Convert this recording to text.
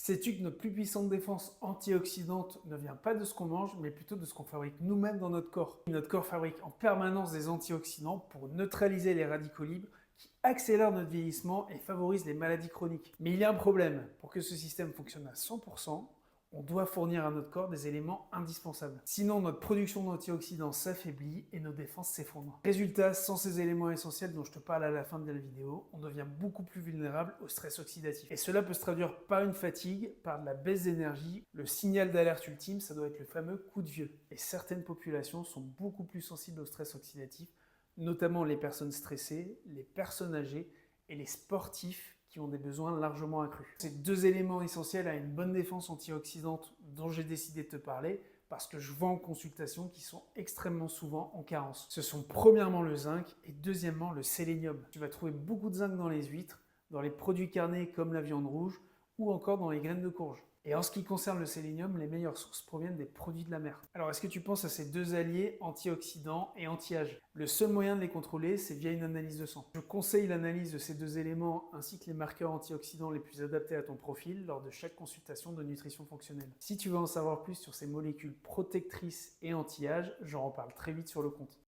Sais-tu que notre plus puissante défense antioxydante ne vient pas de ce qu'on mange, mais plutôt de ce qu'on fabrique nous-mêmes dans notre corps? Notre corps fabrique en permanence des antioxydants pour neutraliser les radicaux libres qui accélèrent notre vieillissement et favorisent les maladies chroniques. Mais il y a un problème. Pour que ce système fonctionne à 100%, on doit fournir à notre corps des éléments indispensables. Sinon, notre production d'antioxydants s'affaiblit et nos défenses s'effondrent. Résultat, sans ces éléments essentiels dont je te parle à la fin de la vidéo, on devient beaucoup plus vulnérable au stress oxydatif. Et cela peut se traduire par une fatigue, par de la baisse d'énergie. Le signal d'alerte ultime, ça doit être le fameux coup de vieux. Et certaines populations sont beaucoup plus sensibles au stress oxydatif, notamment les personnes stressées, les personnes âgées et les sportifs qui ont des besoins largement accrus. Ces deux éléments essentiels à une bonne défense antioxydante dont j'ai décidé de te parler parce que je vois en consultation qui sont extrêmement souvent en carence. Ce sont premièrement le zinc et deuxièmement le sélénium. Tu vas trouver beaucoup de zinc dans les huîtres, dans les produits carnés comme la viande rouge ou encore dans les graines de courge. Et en ce qui concerne le sélénium, les meilleures sources proviennent des produits de la mer. Alors est-ce que tu penses à ces deux alliés antioxydants et anti-âge? Le seul moyen de les contrôler, c'est via une analyse de sang. Je conseille l'analyse de ces deux éléments ainsi que les marqueurs antioxydants les plus adaptés à ton profil lors de chaque consultation de nutrition fonctionnelle. Si tu veux en savoir plus sur ces molécules protectrices et anti-âge, j'en reparle très vite sur le compte.